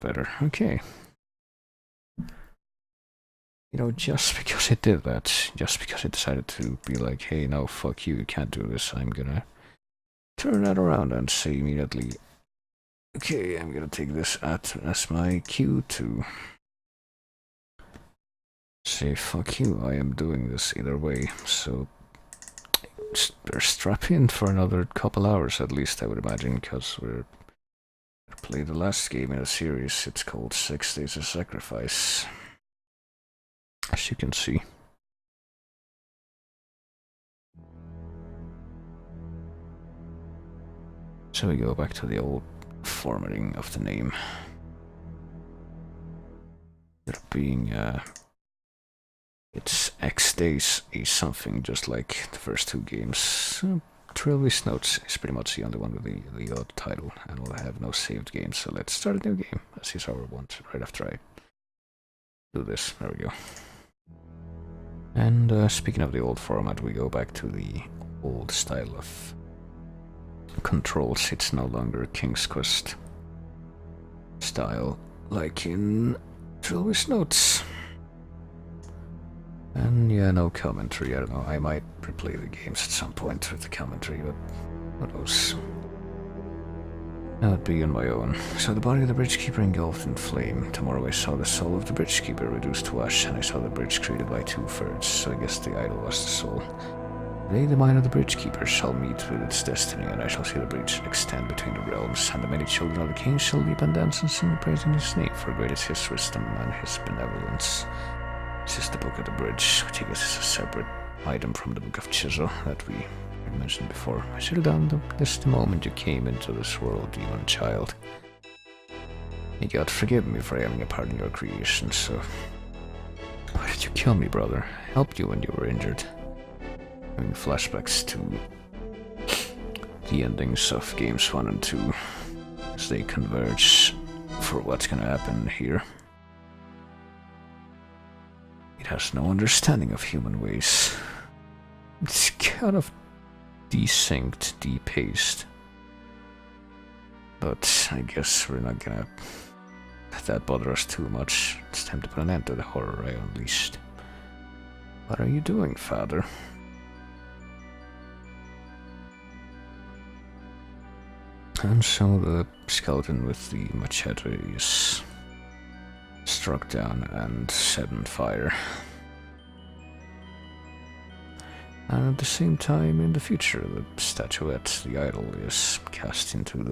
better. Okay. You know, just because it did that, just because it decided to be like, hey, no, fuck you can't do this, I'm gonna turn that around and say immediately, okay, I'm gonna take this as my cue to say, fuck you, I am doing this either way, so strap in for another couple hours at least, I would imagine, because we're gonna play the last game in a series. It's called 6 Days of Sacrifice, as you can see. So we go back to the old formatting of the name. It being, it's X Days is something just like the first two games. Trilby's Notes is pretty much the only one with the odd title, and we'll have no saved games, so let's start a new game, as is our want, right after I do this. There we go. And speaking of the old format, we go back to the old style of controls. It's no longer King's Quest style, like in Trilby's Notes. And yeah, no commentary, I don't know, I might replay the games at some point with the commentary, but who knows. That would be on my own. So the body of the bridgekeeper engulfed in flame. Tomorrow I saw the soul of the bridgekeeper reduced to ash, and I saw the bridge created by 2/3, so I guess the idol was the soul. Today the mind of the bridgekeeper shall meet with its destiny, and I shall see the bridge extend between the realms, and the many children of the king shall leap and dance and sing praising his name, for great is his wisdom and his benevolence. This is the Book of the Bridge, which I guess is a separate item from the Book of Chzo that we had mentioned before. I should have done this the moment you came into this world, demon child. May God forgive me for having a part in your creation, so... Why did you kill me, brother? I helped you when you were injured. Having flashbacks to the endings of games 1 and 2 as they converge for what's gonna happen here. It has no understanding of human ways. It's kind of desynced, depaced. But I guess we're not gonna let that bother us too much. It's time to put an end to the horror I unleashed. What are you doing, father? And so the skeleton with the machete is struck down and set on fire. And at the same time, in the future, the statuette, the idol, is cast into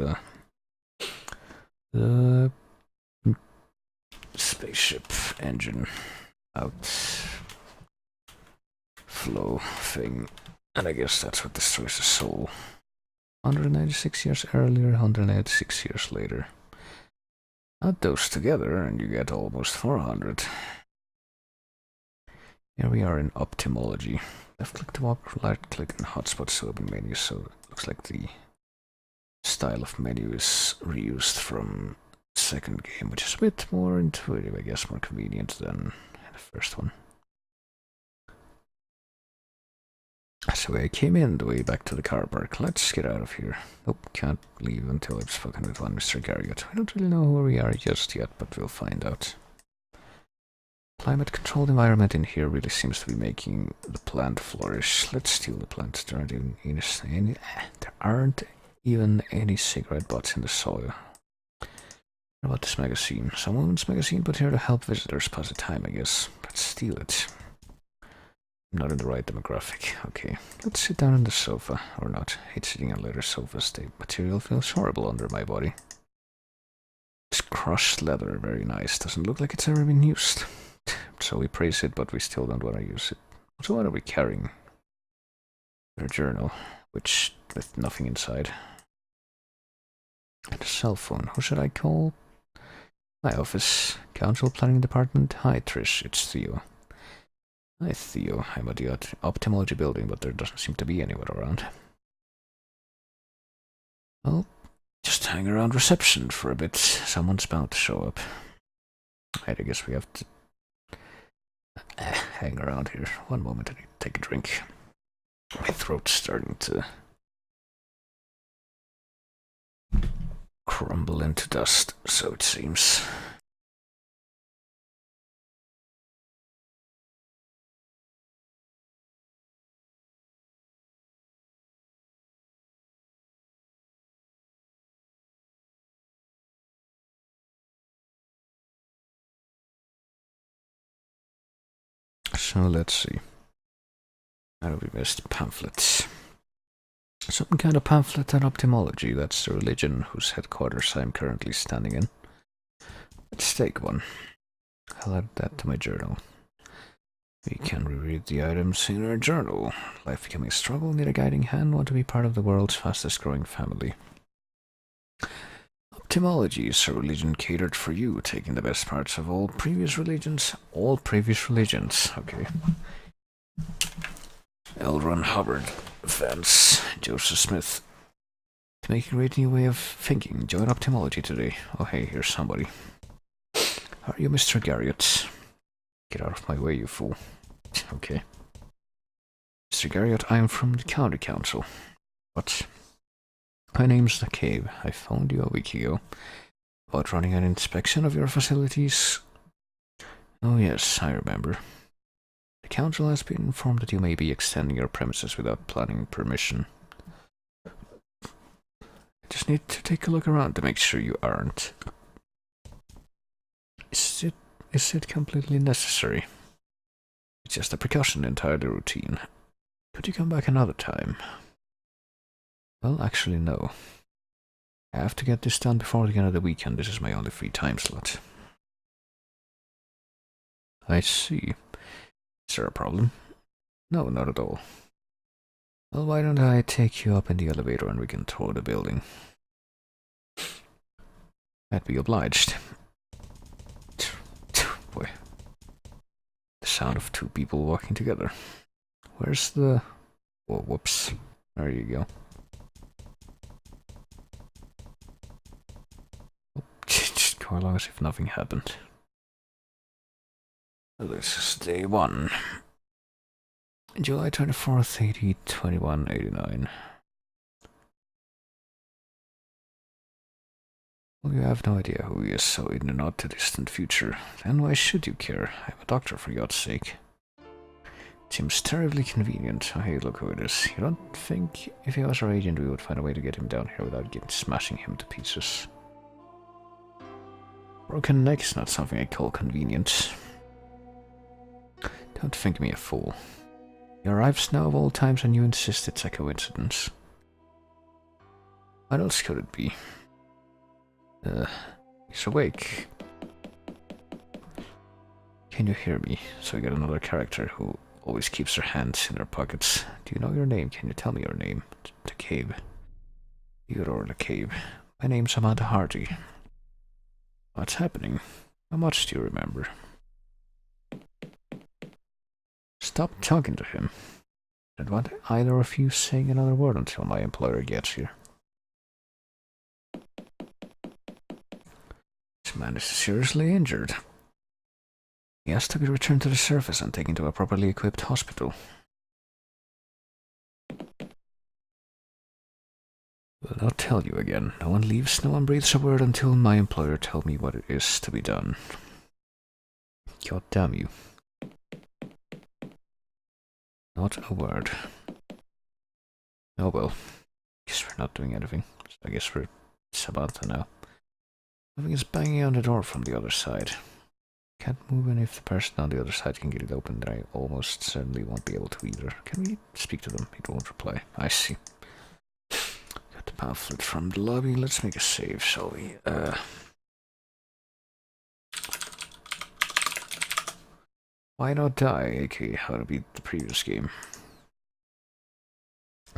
the spaceship engine outflow thing. And I guess that's what destroys the soul. 196 years earlier, 196 years later. Add those together and you get almost 400. Here we are in ophthalmology. Left click to walk, right click and hotspots to open menu, so it looks like the style of menu is reused from the second game, which is a bit more intuitive, I guess, more convenient than the first one. So I came in the way back to the car park. Let's get out of here. Nope, can't leave until I've spoken with one Mr. Garriott. I don't really know where we are just yet, but we'll find out. Climate-controlled environment in here really seems to be making the plant flourish. Let's steal the plants. There aren't even any cigarette butts in the soil. What about this magazine? Some women's magazine put here to help visitors pass the time, I guess. Let's steal it. Not in the right demographic. Okay, let's sit down on the sofa. Or not. I hate sitting on leather sofas. The material feels horrible under my body. It's crushed leather, very nice. Doesn't look like it's ever been used. So we praise it, but we still don't want to use it. So what are we carrying? A journal, which with nothing inside. And a cell phone. Who should I call? My office. Council Planning Department. Hi Trish, it's Theo. Hi Theo, I'm at the ophthalmology building, but there doesn't seem to be anyone around. Well, just hang around reception for a bit. Someone's bound to show up. Right, I guess we have to hang around here. One moment, I need to take a drink. My throat's starting to crumble into dust, so it seems. So let's see. How do we missed pamphlets? Some kind of pamphlet on ophthalmology, that's the religion whose headquarters I am currently standing in. Let's take one. I'll add that to my journal. We can reread the items in our journal. Life becoming a struggle, need a guiding hand, want to be part of the world's fastest growing family. Ophthalmology is a religion catered for you, taking the best parts of all previous religions. All previous religions, okay. L. Ron Hubbard, Vance, Joseph Smith. To make a great new way of thinking, join ophthalmology today. Oh hey, here's somebody. Are you Mr. Garriott? Get out of my way, you fool. Okay. Mr. Garriott, I am from the county council. What? My name's the Cave. I phoned you a week ago about running an inspection of your facilities. Oh yes, I remember. The council has been informed that you may be extending your premises without planning permission. I just need to take a look around to make sure you aren't. Is it completely necessary? It's just a precaution, entirely routine. Could you come back another time? Well, actually, no. I have to get this done before the end of the weekend. This is my only free time slot. I see. Is there a problem? No, not at all. Well, why don't I take you up in the elevator and we can tour the building? I'd be obliged. Boy. The sound of two people walking together. Where's the... Oh, whoops. There you go. Just go along as if nothing happened. This is day 1. July 24th, 2189. Well, you have no idea who he is, so in the not too distant future. Then why should you care? I'm a doctor, for God's sake. It seems terribly convenient. Oh, hey, look who it is. You don't think if he was our agent we would find a way to get him down here without smashing him to pieces? Broken neck is not something I call convenient. Don't think me a fool. He arrives now of all times and you insist it's a coincidence. What else could it be? He's awake. Can you hear me? So we get another character who always keeps their hands in their pockets. Do you know your name? Can you tell me your name? The Cave. Theodore the Cave. My name's Samantha Hardy. What's happening? How much do you remember? Stop talking to him. I don't want either of you saying another word until my employer gets here. This man is seriously injured. He has to be returned to the surface and taken to a properly equipped hospital. Well, I'll tell you again. No one leaves, no one breathes a word until my employer tells me what it is to be done. God damn you. Not a word. Oh well. Guess we're not doing anything. I guess we're Samantha now. Something is banging on the door from the other side. Can't move, and if the person on the other side can get it open, then I almost certainly won't be able to either. Can we speak to them? It won't reply. I see. Got the pamphlet from the lobby. Let's make a save, shall we? Why not die, aka how to beat the previous game.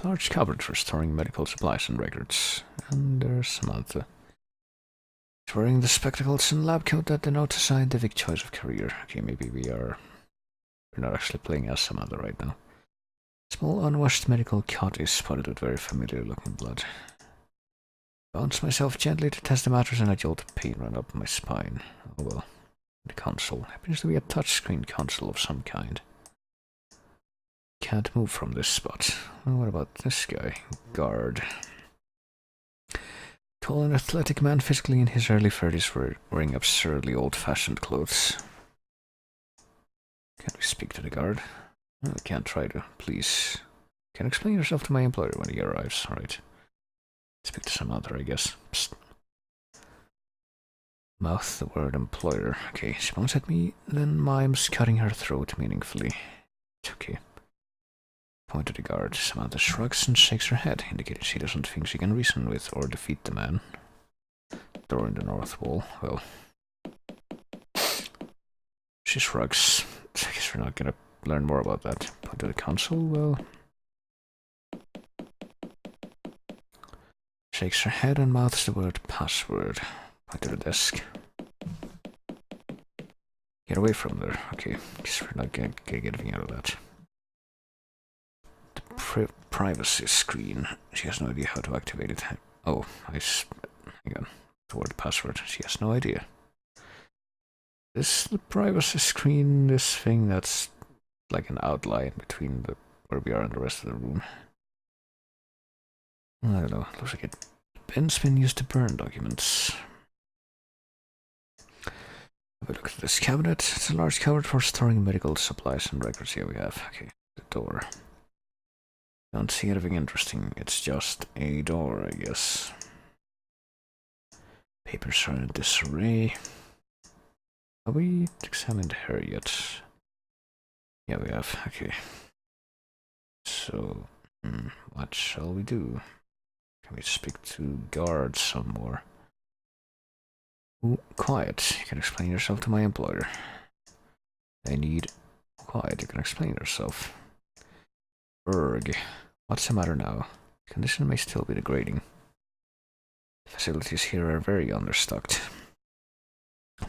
Large cupboard for storing medical supplies and records. And there's Samantha. She's wearing the spectacles and lab coat that denote a scientific choice of career. Okay, maybe we're not actually playing as Samantha right now. Small unwashed medical cot is spotted with very familiar looking blood. Bounce myself gently to test the mattress and a jolt of pain ran up my spine. Oh well. The console happens to be a touchscreen console of some kind. Can't move from this spot. Well, what about this guy? Guard. Tall and athletic man, physically in his early 30s, wearing absurdly old-fashioned clothes. Can we speak to the guard? No, I can't try to. Please. Can you explain yourself to my employer when he arrives? Alright. Speak to some other, I guess. Psst. Mouth the word employer. Okay, she bounces at me, then mimes cutting her throat meaningfully. It's okay. Point to the guard. Samantha shrugs and shakes her head, indicating she doesn't think she can reason with or defeat the man. Door in the north wall. Well, she shrugs. I guess we're not gonna learn more about that. Point to the console. Well, shakes her head and mouths the word password. Point to the desk. Get away from there. Okay, guess we're not gonna get anything out of that. The privacy screen. She has no idea how to activate it. Oh, hang on. The word password. She has no idea. Is the privacy screen this thing that's like an outline between where we are and the rest of the room? I don't know. Looks like it. Pen's been used to burn documents. Have a look at this cabinet. It's a large cupboard for storing medical supplies and records. Here we have. Okay, the door. Don't see anything interesting. It's just a door, I guess. Papers are in disarray. Have we examined her yet? Yeah, we have. Okay. So, what shall we do? Can we speak to guards some more? Ooh, quiet. You can explain yourself to my employer. I need quiet. You can explain yourself. Berg. What's the matter now? The condition may still be degrading. The facilities here are very understocked.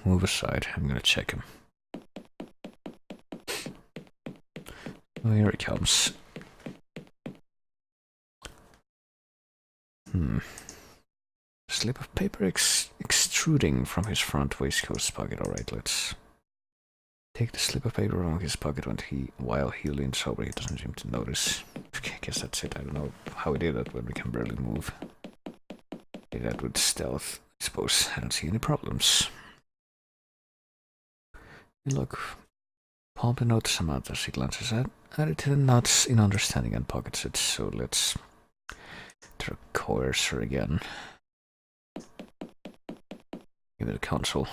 Move aside. I'm gonna check him. Oh, here he comes. Slip of paper extruding from his front waistcoat pocket. Alright, let's take the slip of paper from his pocket while he leans over. He doesn't seem to notice. Okay, I guess that's it. I don't know how he did that when we can barely move. Did that with stealth, I suppose. I don't see any problems. You look. Palm the note to Samantha. She glances at it and nods in understanding and pockets it. So let's coerce her again. Give it a console.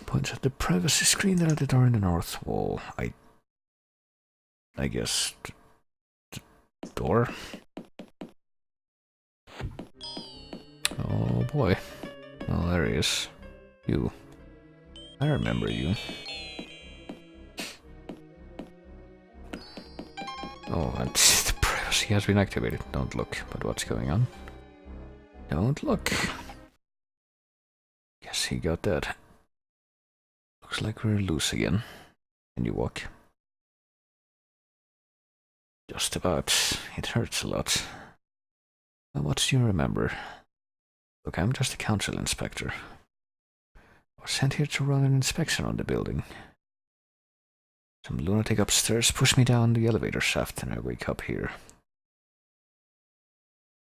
Points at the privacy screen there at the door in the north wall. I guess the door. Oh boy. Oh, there he is. You. I remember you. Oh, and the privacy has been activated. Don't look. But what's going on? Don't look. Guess he got that. Looks like we're loose again. Can you walk? Just about. It hurts a lot. Well, what do you remember? Look, I'm just a council inspector. I was sent here to run an inspection on the building. Some lunatic upstairs pushed me down the elevator shaft and I wake up here.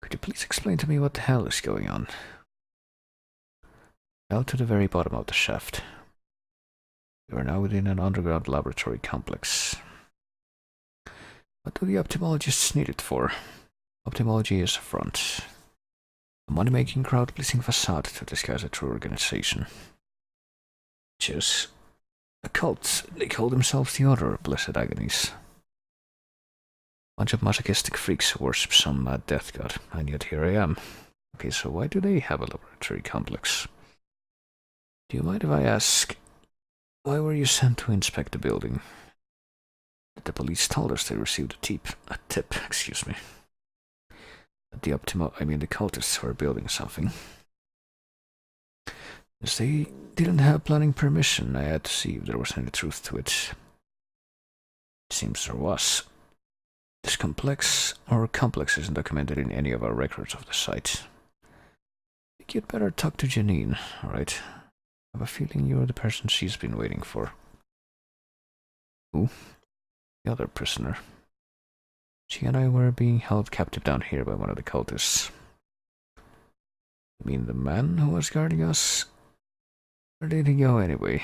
Could you please explain to me what the hell is going on? Out to the very bottom of the shaft. We are now within an underground laboratory complex. What do the ophthalmologists need it for? Ophthalmology is a front. A money-making, crowd-pleasing facade to disguise a true organization. Which is a cult. They call themselves the Order of Blessed Agonies. Bunch of masochistic freaks who worship some mad death god, and yet here I am. Okay, so why do they have a laboratory complex? Do you mind if I ask, why were you sent to inspect the building? The police told us they received a tip, excuse me. That the cultists were building something. As they didn't have planning permission, I had to see if there was any truth to it. It seems there was. This complex isn't documented in any of our records of the site. I think you'd better talk to Janine, alright? I have a feeling you're the person she's been waiting for. Who? The other prisoner. She and I were being held captive down here by one of the cultists. You mean the man who was guarding us? Where did he go anyway?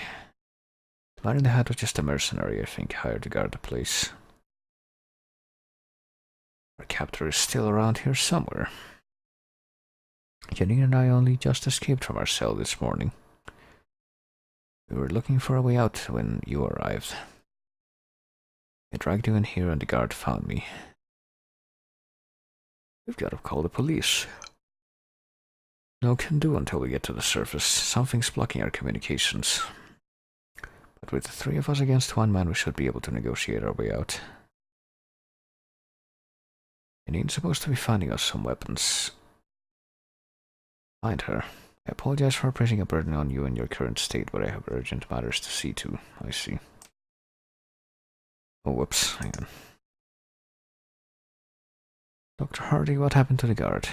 The man in the hat was just a mercenary, I think, hired to guard the place. Our captor is still around here somewhere. Janine and I only just escaped from our cell this morning. We were looking for a way out when you arrived. I dragged you in here and the guard found me. We've got to call the police. No can do until we get to the surface. Something's blocking our communications. But with the three of us against one man, we should be able to negotiate our way out. Janine's supposed to be finding us some weapons. Find her. I apologize for placing a burden on you in your current state, but I have urgent matters to see to. I see. Oh, whoops. Hang on. Dr. Hardy, what happened to the guard?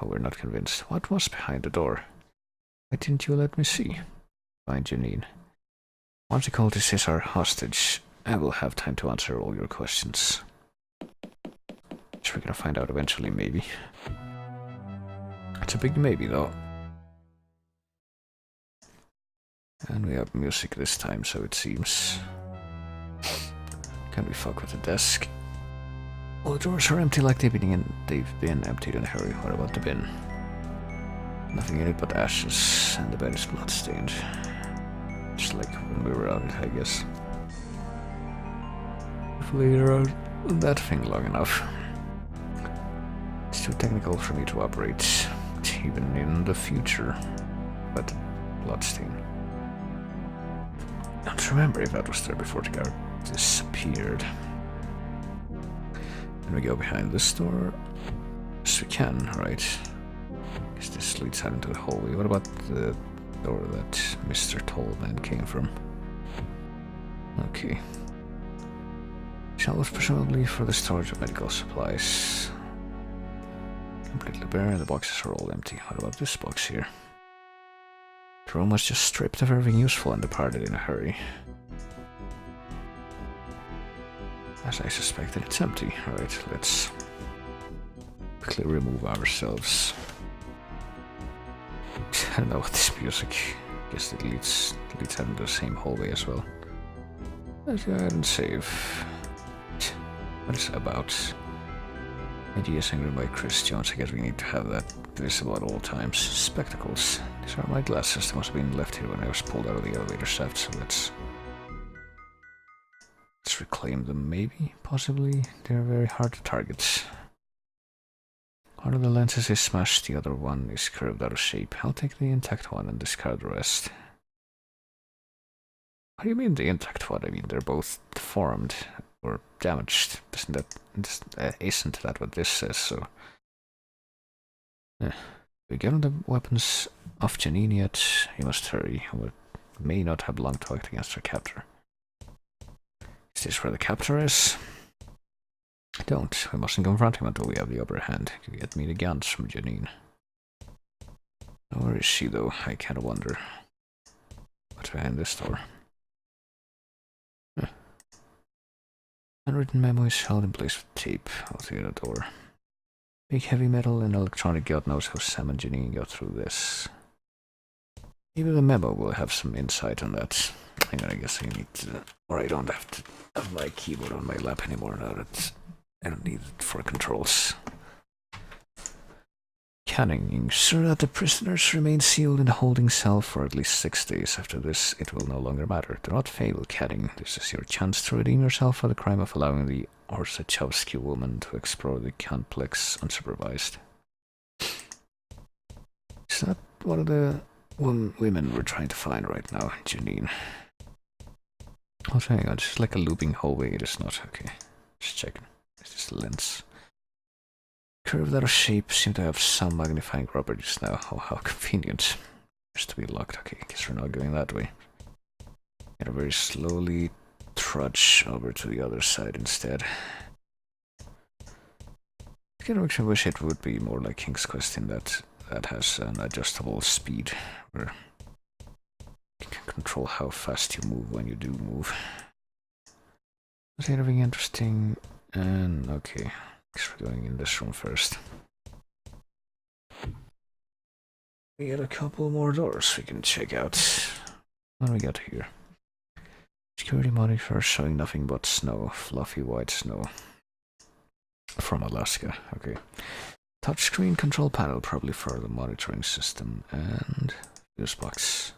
Oh, we're not convinced. What was behind the door? Why didn't you let me see? Find Janine. Once the cultist is our hostage, I will have time to answer all your questions. Which we're gonna find out eventually, maybe. It's a big maybe, though. And we have music this time, so it seems. Can we fuck with the desk? Well, the drawers are empty like they've been emptied in a hurry. What about the bin? Nothing in it but ashes, and the bed is bloodstained. Just like when we were out, I guess. Hopefully you're out on that thing long enough. It's too technical for me to operate, even in the future. But bloodstain. I don't remember if that was there before the guard disappeared. Can we go behind this door? Yes, we can, right? Guess this leads out into the hallway. What about the door that Mr. Tallman came from? Okay. Shell was presumably for the storage of medical supplies. Completely bare, and the boxes are all empty. What about this box here? The room was just stripped of everything useful and departed in a hurry. As I suspected, it's empty. Alright, let's quickly remove ourselves. I don't know what this music. I guess it leads out into the same hallway as well. Let's go ahead and save. What is it about? Ideas angry by Chris Jones. I guess we need to have that visible at all times. Spectacles. These are my glasses. They must have been left here when I was pulled out of the elevator shaft, so let's reclaim them, maybe? Possibly? They're very hard to target. One of the lenses is smashed, the other one is curved out of shape. I'll take the intact one and discard the rest. What do you mean the intact one? I mean they're both deformed or damaged. Isn't that what this says, so... We get on the weapons of Janine yet. You must hurry. We may not have long to act against our captor. Is this where the captor is? I don't. We mustn't confront him until we have the upper hand. You get me the guns from Janine. Where is she, though? I kinda wonder. What's behind this door? Handwritten memo is held in place with tape. I'll see the door. Big heavy metal and electronic. God knows how Sam and Janine got through this. Maybe the memo will have some insight on that. Hang on, I guess I need to... Or I don't have to have my keyboard on my lap anymore now that I don't need it for controls. Canning. Ensure that the prisoners remain sealed in the holding cell for at least 6 days. After this, it will no longer matter. Do not fail, Canning. This is your chance to redeem yourself for the crime of allowing the Orzechowski woman to explore the complex unsupervised. Is that one of the women we're trying to find right now, Janine? Oh, hang on, it's like a looping hallway. It is not. Okay, just checking. Is this the lens? Curved out of shape, seem to have some magnifying properties now. Oh, how convenient. Just to be locked. Okay, I guess we're not going that way. Gotta very slowly trudge over to the other side instead. I kind of actually wish it would be more like King's Quest in that has an adjustable speed where you can control how fast you move when you do move. Was there anything interesting? And okay, guess we're going in this room first. We got a couple more doors we can check out. What do we got here? Security monitor showing nothing but snow, fluffy white snow. From Alaska, okay. Touchscreen control panel, probably for the monitoring system, and fuse box.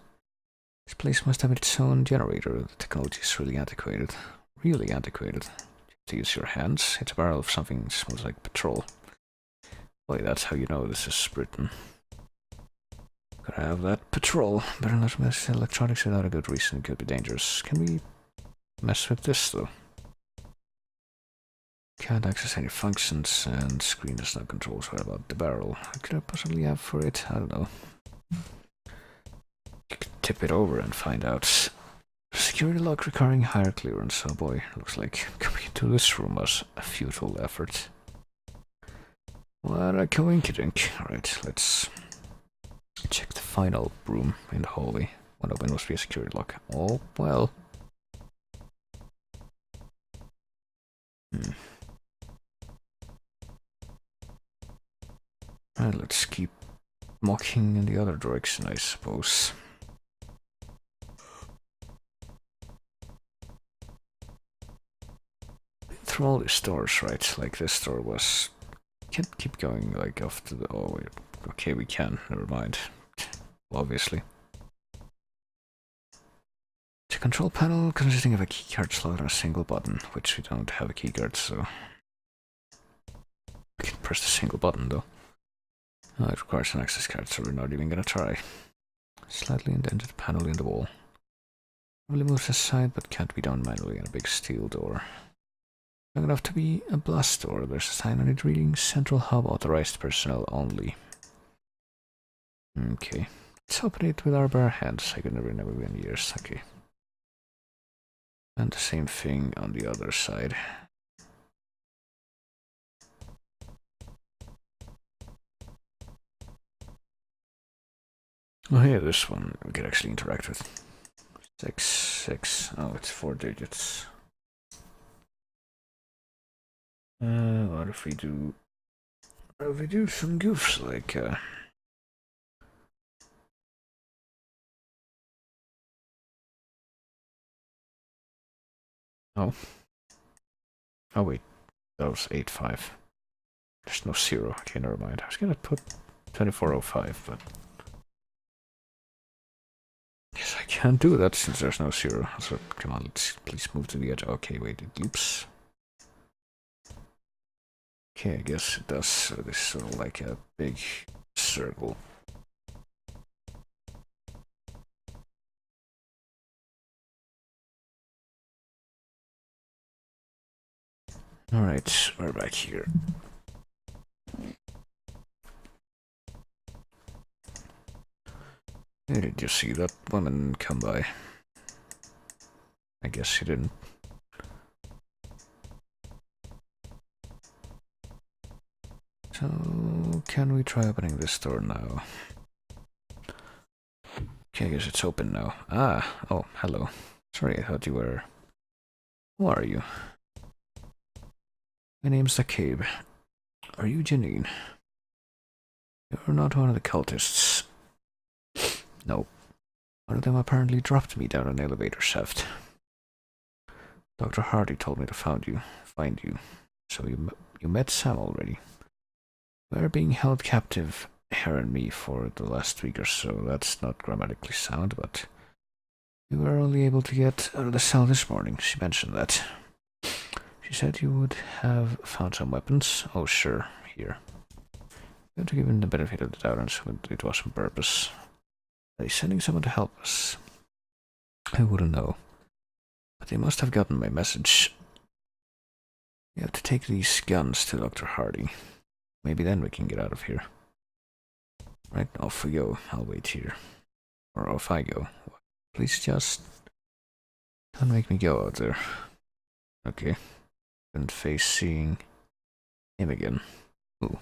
This place must have its own generator. The technology is really antiquated. Really antiquated. You have to use your hands. It's a barrel of something that smells like petrol. Boy, that's how you know this is Britain. Gotta have that petrol. Better not mess with electronics without a good reason. It could be dangerous. Can we mess with this, though? Can't access any functions, and screen has no controls. What about the barrel? What could I possibly have for it? I don't know. You could tip it over and find out. Security lock requiring higher clearance. Oh boy, looks like coming into this room was a futile effort. What a coinkydink. Alright, let's check the final room in the hallway. One open must be a security lock. Oh, well. Alright, let's keep mocking in the other direction, I suppose. Through all these doors, right? Like this door was... Can't keep going, like, off to the... Oh, wait. Okay, we can. Never mind. Obviously. The control panel consisting of a keycard slot and a single button, which we don't have a keycard, so... We can press the single button, though. Oh, it requires an access card, so we're not even gonna try. Slightly indented panel in the wall. Probably moves aside, but can't be done manually on a big steel door. Long enough to be a blast door. There's a sign on it reading Central Hub authorized personnel only. Okay. Let's open it with our bare hands. I could never be in years. Okay. And the same thing on the other side. Oh yeah, this one we could actually interact with. 6. Oh, it's 4 digits. What if we do... What if we do some goofs like... Oh. Oh wait, that was 8-5. There's no 0. Okay, never mind. I was gonna put 2405, but... Yes, I can't do that since there's no 0. So, come on, let's please move to the edge. Okay, wait, it loops. Okay, I guess it does. So this is sort of like a big circle. Alright, we're back here. Hey, did you see that woman come by? I guess you didn't. So, can we try opening this door now? Okay, I guess it's open now. Ah, oh, hello. Sorry, I thought you were... Who are you? My name's Zakib. Are you Janine? You're not one of the cultists. No. One of them apparently dropped me down an elevator shaft. Dr. Hardy told me to find you. So you met Sam already. We're being held captive, her and me, for the last week or so. That's not grammatically sound, but we were only able to get out of the cell this morning. She mentioned that. She said you would have found some weapons. Oh, sure. Here. We have to give him the benefit of the doubt and assume it was on purpose. Are they sending someone to help us? I wouldn't know. But they must have gotten my message. We have to take these guns to Dr. Hardy. Maybe then we can get out of here. Right, off we go. I'll wait here. Or off I go. Please just... don't make me go out there. Okay. And face seeing him again. Ooh.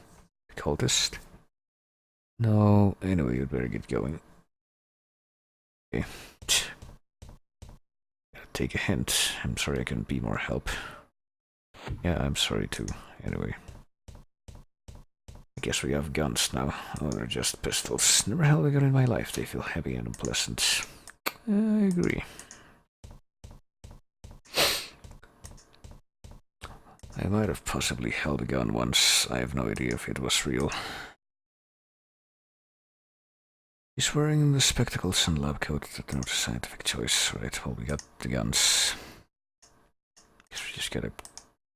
The cultist? No, anyway, you'd better get going. Okay. Gotta take a hint. I'm sorry I couldn't be more help. Yeah, I'm sorry too. Anyway. I guess we have guns now. Oh, they're just pistols. Never held a gun in my life. They feel heavy and unpleasant. I agree. I might have possibly held a gun once. I have no idea if it was real. He's wearing the spectacles and lab coat that denote a scientific choice. Right, well, we got the guns. Guess we just gotta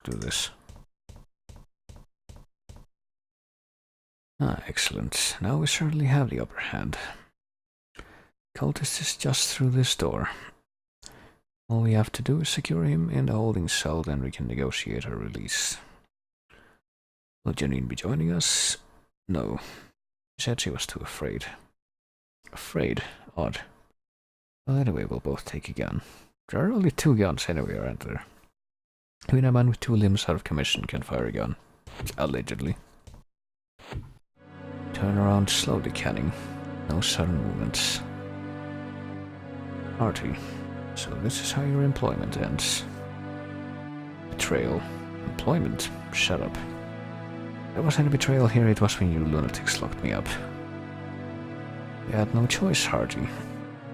do this. Ah, excellent. Now we certainly have the upper hand. Cultist is just through this door. All we have to do is secure him in the holding cell, then we can negotiate our release. Will Janine be joining us? No. She said she was too afraid. Afraid? Odd. Well, anyway, we'll both take a gun. There are only 2 guns anyway, aren't there? Even a man with 2 limbs out of commission can fire a gun. Allegedly. Turn around slowly, Canning. No sudden movements. Artie. So this is how your employment ends. Betrayal. Employment? Shut up. There wasn't any betrayal here, it was when you lunatics locked me up. You had no choice, Hardy.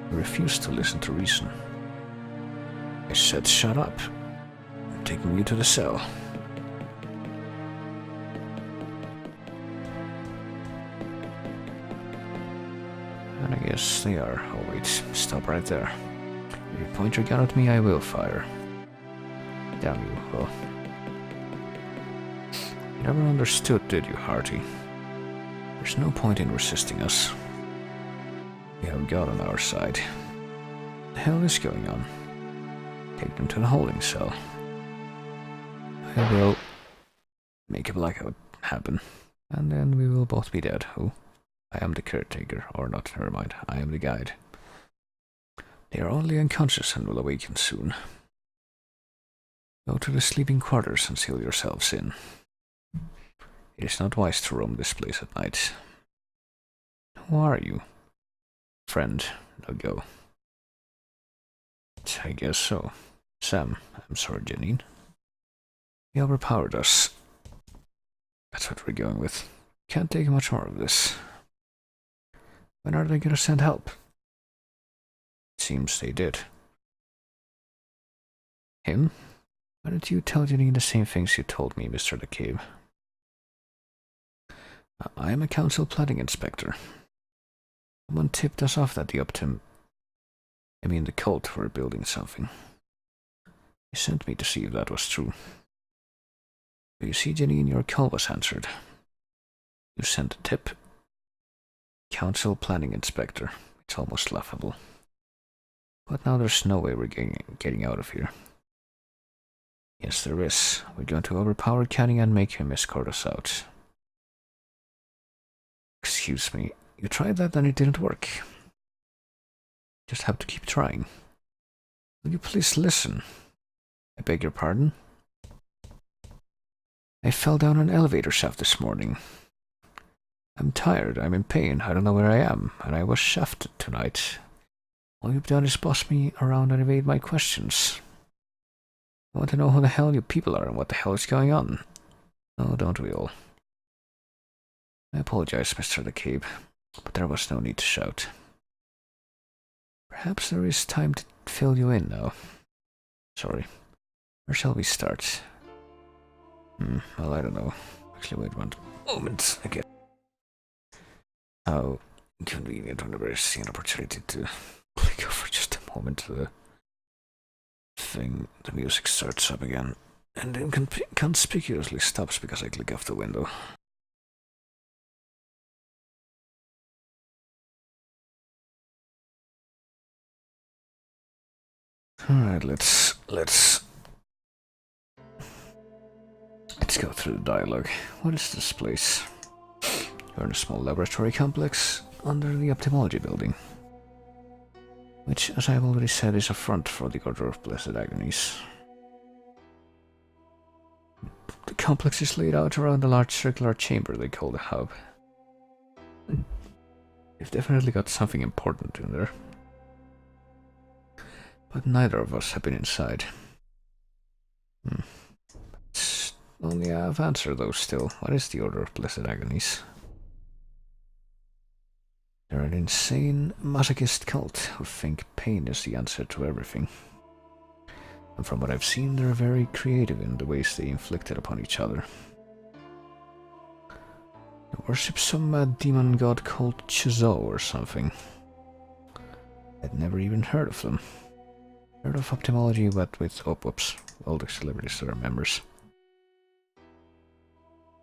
You refused to listen to reason. I said shut up. I'm taking you to the cell. And I guess they are. Oh wait, stop right there. If you point your gun at me, I will fire. Damn you, well. You never understood, did you, Hardy? There's no point in resisting us. We have God on our side. What the hell is going on? Take them to the holding cell. I will make a blackout happen, and then we will both be dead. Who? I am the caretaker, or not, never mind. I am the guide. They are only unconscious and will awaken soon. Go to the sleeping quarters and seal yourselves in. It is not wise to roam this place at night. Who are you? Friend, now go. I guess so. Sam, I'm sorry, Janine. He overpowered us. That's what we're going with. Can't take much more of this. When are they gonna send help? It seems they did. Him? Why didn't you tell Janine the same things you told me, Mr. DeCabe? I am a council planning inspector. Someone tipped us off that the the cult were building something. He sent me to see if that was true. You see, Janine, your call was answered. You sent a tip. Council planning inspector. It's almost laughable. But now there's no way we're getting out of here. Yes, there is. We're going to overpower Canning and make him escort us out. Excuse me. You tried that and it didn't work. Just have to keep trying. Will you please listen? I beg your pardon? I fell down an elevator shaft this morning. I'm tired, I'm in pain, I don't know where I am, and I was shafted tonight. All you've done is boss me around and evade my questions. I want to know who the hell you people are and what the hell is going on. Oh, don't we all? I apologize, Mr. DeCabe, but there was no need to shout. Perhaps there is time to fill you in now. Sorry. Where shall we start? Well, I don't know. Actually, wait one moment. Okay. How convenient whenever I see an opportunity to click over just a moment to the thing. The music starts up again. And inconspicuously stops because I click off the window. Alright, let's go through the dialogue. What is this place? You're in a small laboratory complex under the ophthalmology building, which, as I've already said, is a front for the Order of Blessed Agonies. The complex is laid out around a large circular chamber they call the hub. They've definitely got something important in there. But neither of us have been inside. It's Only I've answered those still. What is the Order of Blessed Agonies? They're an insane masochist cult who think pain is the answer to everything. And from what I've seen, they're very creative in the ways they inflict it upon each other. They worship some mad demon god called Chzo or something. I'd never even heard of them. Heard of ophthalmology, but with whoops, all the celebrities that are members.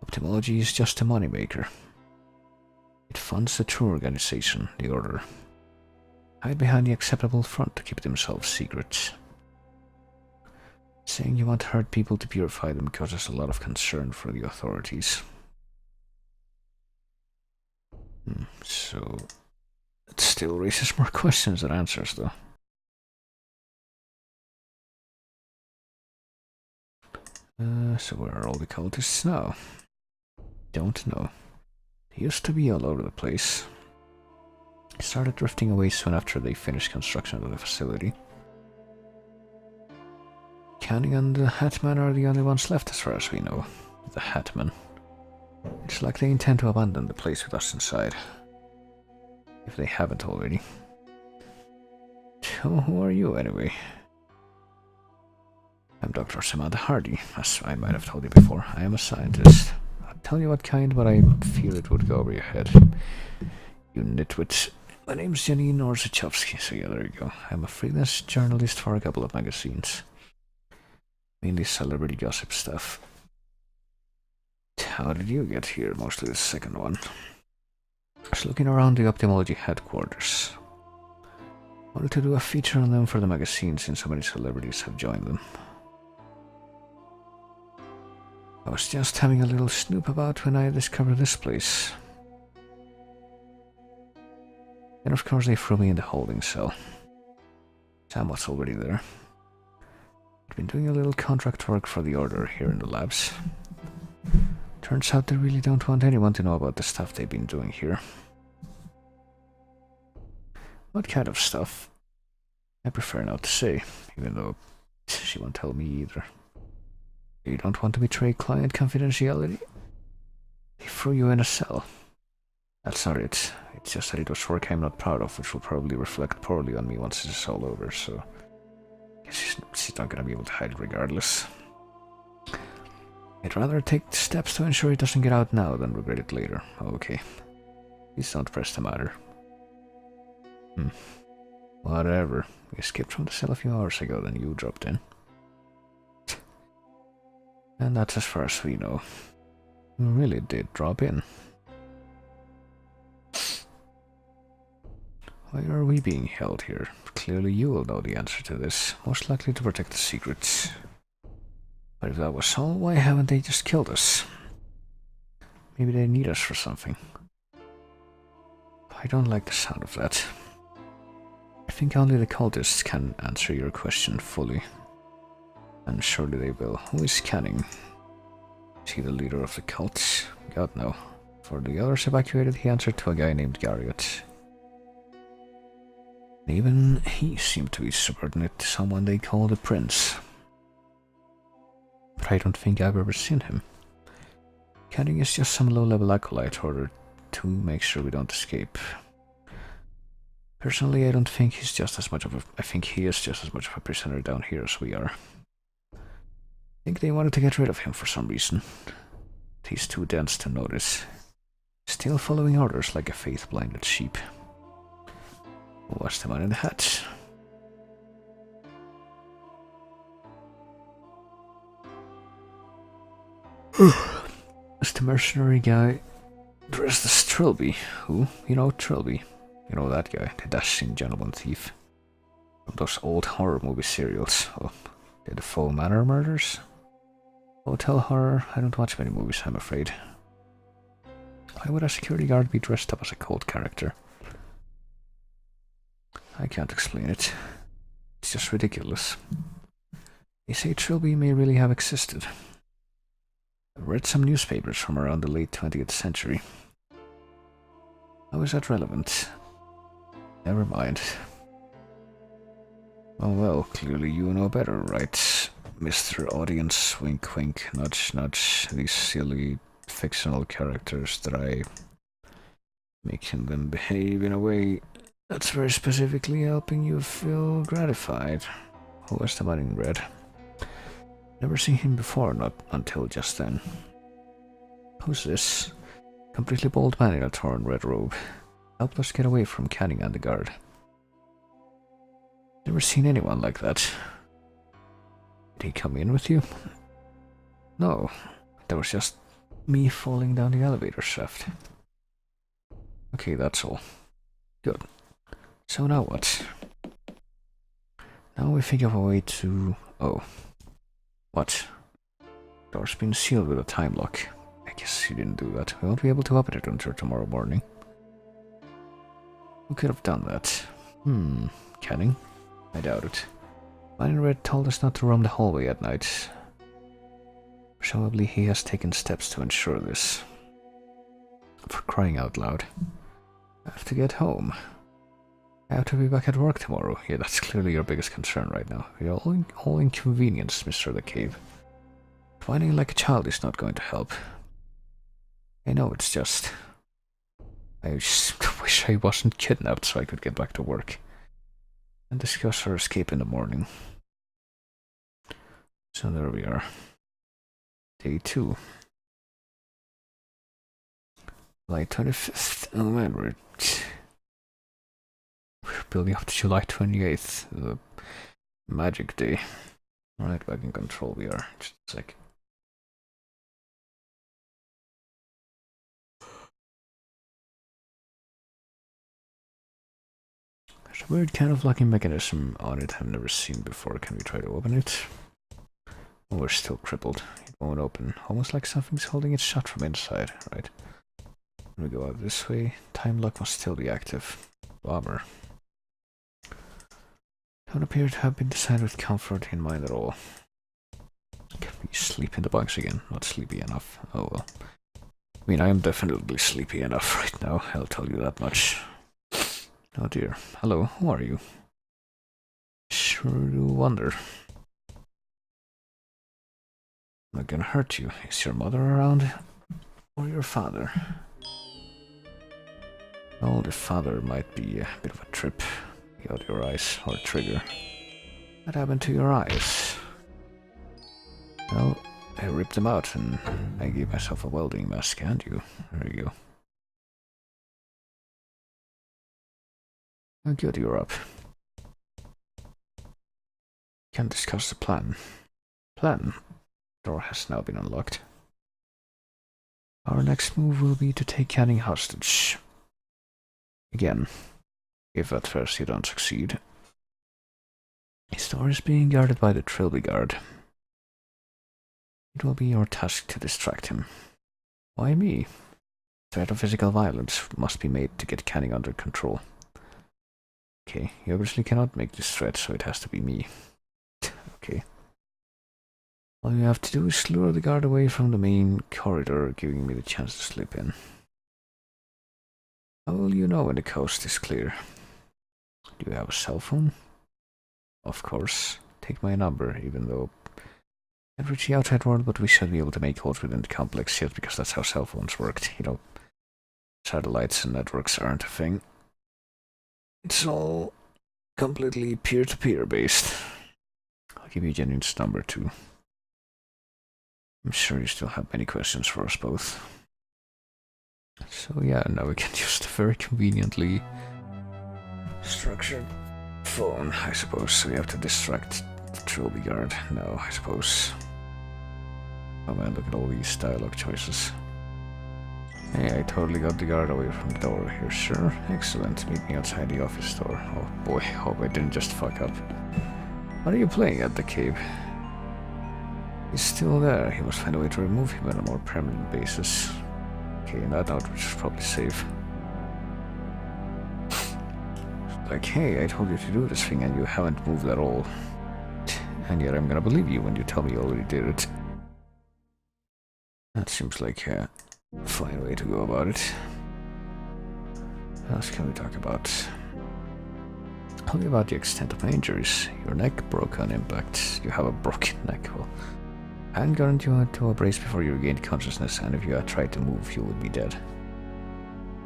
Ophthalmology is just a moneymaker. It funds the true organization, the Order. Hide behind the acceptable front to keep themselves secret. Saying you want to hurt people to purify them causes a lot of concern for the authorities. So, it still raises more questions than answers, though. So where are all the cultists now? Don't know. They used to be all over the place. They started drifting away soon after they finished construction of the facility. Canning and the Hatman are the only ones left as far as we know. The Hatman. It's like they intend to abandon the place with us inside. If they haven't already. So who are you anyway? I'm Dr. Samantha Hardy, as I might have told you before. I am a scientist. I'll tell you what kind, but I fear it would go over your head. You nitwits. My name's Janine Orzechowski, so yeah, there you go. I'm a freelance journalist for a couple of magazines. Mainly celebrity gossip stuff. How did you get here? Mostly the second one. I was looking around the ophthalmology headquarters. Wanted to do a feature on them for the magazine since so many celebrities have joined them. I was just having a little snoop about when I discovered this place. And of course they threw me in the holding cell. Sam was already there. I'd been doing a little contract work for the Order here in the labs. Turns out they really don't want anyone to know about the stuff they've been doing here. What kind of stuff? I prefer not to say, even though she won't tell me either. You don't want to betray client confidentiality? They threw you in a cell. That's not it. It's just that it was work I'm not proud of, which will probably reflect poorly on me once it's all over, so... I guess she's not gonna be able to hide it regardless. I'd rather take steps to ensure it doesn't get out now than regret it later. Okay. Please don't press the matter. Whatever. We escaped from the cell a few hours ago, then you dropped in. And that's as far as we know. You really did drop in. Why are we being held here? Clearly you will know the answer to this. Most likely to protect the secrets. But if that was all, why haven't they just killed us? Maybe they need us for something. I don't like the sound of that. I think only the cultists can answer your question fully. And surely they will. Who is Canning? Is he the leader of the cult? God no. For the others evacuated, he answered to a guy named Garriott. Even he seemed to be subordinate to someone they call the Prince. But I don't think I've ever seen him. Canning is just some low-level acolyte ordered to make sure we don't escape. Personally, I don't think he's just as much of a... I think he is just as much of a prisoner down here as we are. I think they wanted to get rid of him for some reason. He's too dense to notice. Still following orders like a faith-blinded sheep. What's the man in the hat? It's the mercenary guy dressed as Trilby. Who? You know Trilby. You know that guy, the dashing gentleman thief. From those old horror movie serials. Oh, the Faux Manor murders? Hotel horror? I don't watch many movies, I'm afraid. Why would a security guard be dressed up as a cult character? I can't explain it. It's just ridiculous. They say Trilby may really have existed. I read some newspapers from around the late 20th century. How is that relevant? Never mind. Oh well, clearly you know better, right? Mr. Audience, wink wink, nudge nudge, these silly fictional characters that I making them behave in a way that's very specifically helping you feel gratified. Who was the man in red? Never seen him before, not until just then. Who's this? Completely bald man in a torn red robe. Helped us get away from Canning and the guard. Never seen anyone like that. Did he come in with you? No, there was just me falling down the elevator shaft. Okay, that's all. Good. So now what? Now we think of a way to... Oh. What? Door's been sealed with a time lock. I guess you didn't do that. We won't be able to open it until tomorrow morning. Who could have done that? Canning? I doubt it. Man in red told us not to roam the hallway at night. Presumably he has taken steps to ensure this. For crying out loud. I have to get home. I have to be back at work tomorrow. Yeah, that's clearly your biggest concern right now. We are all inconvenienced, Mr. the Cave. Whining like a child is not going to help. I know, it's just... I just wish I wasn't kidnapped so I could get back to work. And discuss our escape in the morning. So there we are. Day 2. July 25th. Oh man, we're building up to July 28th. The magic day. Alright, back in control we are. Just a sec. There's a weird kind of locking mechanism on it I've never seen before. Can we try to open it? Oh, we're still crippled. It won't open. Almost like something's holding it shut from inside, right? When we go out this way, time lock must still be active. Bummer. Don't appear to have been designed with comfort in mind at all. Can we sleep in the bunks again? Not sleepy enough. Oh well. I mean, I am definitely sleepy enough right now, I'll tell you that much. Oh dear. Hello, who are you? Sure do wonder. I'm not gonna hurt you. Is your mother around? Or your father? Well, the father might be a bit of a trip. You got your eyes, or trigger. What happened to your eyes? Well, I ripped them out and I gave myself a welding mask, and you. There you go. Oh, good, you're up. Can discuss the plan. Plan? Door has now been unlocked. Our next move will be to take Canning hostage. Again, if at first you don't succeed. His door is being guarded by the Trilby Guard. It will be your task to distract him. Why me? Threat of physical violence must be made to get Canning under control. Okay, you obviously cannot make this threat, so it has to be me. Okay. All you have to do is lure the guard away from the main corridor, giving me the chance to slip in. How will you know when the coast is clear? Do you have a cell phone? Of course. Take my number, even though I can't reach the outside world, but we should be able to make calls within the complex yet, because that's how cell phones worked. You know, satellites and networks aren't a thing. It's all completely peer-to-peer based. I'll give you Jenny's number too. I'm sure you still have many questions for us both. So yeah, now we can use the very conveniently structured phone, I suppose. So we have to distract the Trilby Guard now, I suppose. Oh man, look at all these dialogue choices. Hey, I totally got the guard away from the door here, sure. Excellent, meet me outside the office door. Oh boy, hope I didn't just fuck up. What are you playing at the cave? He's still there. He must find a way to remove him on a more permanent basis. Okay, in that note, which is probably safe. Like, hey, I told you to do this thing and you haven't moved at all. And yet I'm gonna believe you when you tell me you already did it. That seems like a fine way to go about it. What else can we talk about? Tell me about the extent of my injuries. Your neck broke on impact. You have a broken neck. Well, I hadn't gotten you into a brace before you regained consciousness, and if you had tried to move, you would be dead.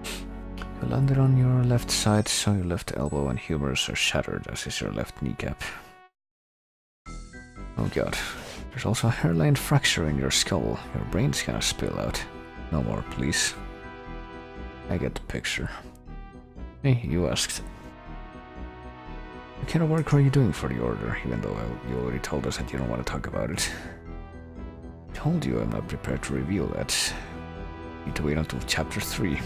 You landed on your left side, so your left elbow and humerus are shattered, as is your left kneecap. Oh god. There's also a hairline fracture in your skull. Your brain's gonna spill out. No more, please. I get the picture. Hey, you asked. What kind of work are you doing for the Order, even though you already told us that you don't want to talk about it? I told you I'm not prepared to reveal that. Need to wait until chapter 3.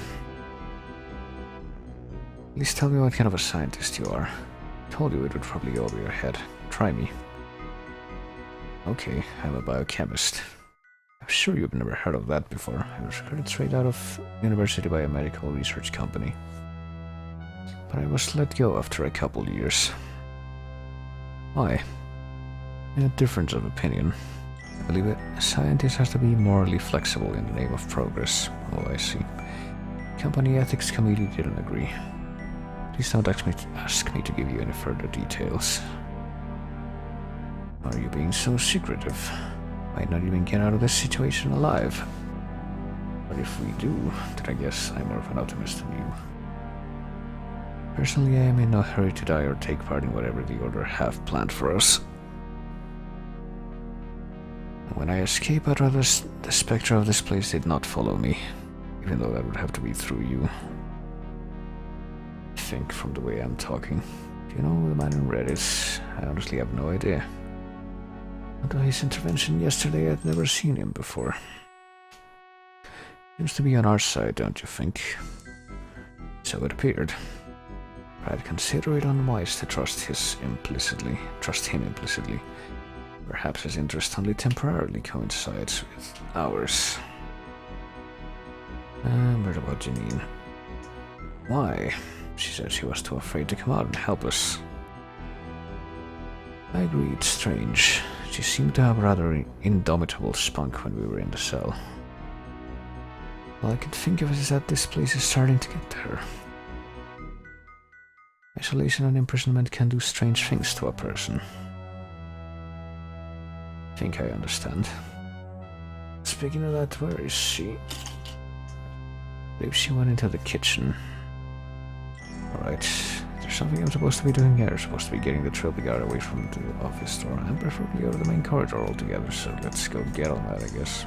Please tell me what kind of a scientist you are. I told you it would probably go over your head. Try me. Okay, I'm a biochemist. I'm sure you've never heard of that before. I was recruited straight out of university by a medical research company. But I was let go after a couple years. Why? A difference of opinion. I believe a scientist has to be morally flexible in the name of progress. Oh, I see. Company ethics committee didn't agree. Please don't ask me to give you any further details. Are you being so secretive? Might not even get out of this situation alive. But if we do, then I guess I'm more of an optimist than you. Personally, I am in no hurry to die or take part in whatever the Order have planned for us. When I escape, I'd rather the spectre of this place did not follow me, even though that would have to be through you. I think from the way I'm talking. Do you know the man in red is? I honestly have no idea. Until his intervention yesterday, I'd never seen him before. Seems to be on our side, don't you think? So it appeared. But I'd consider it unwise to trust him implicitly. Perhaps his interest only temporarily coincides with ours. What about Janine? Why? She said she was too afraid to come out and help us. I agree, it's strange. She seemed to have a rather indomitable spunk when we were in the cell. All I can think of is that this place is starting to get to her. Isolation and imprisonment can do strange things to a person. I think I understand. Speaking of that, where is she? I believe she went into the kitchen. Alright. There's something I'm supposed to be doing here. I'm supposed to be getting the trilby guard away from the office door and preferably out of the main corridor altogether, so let's go get on that, I guess.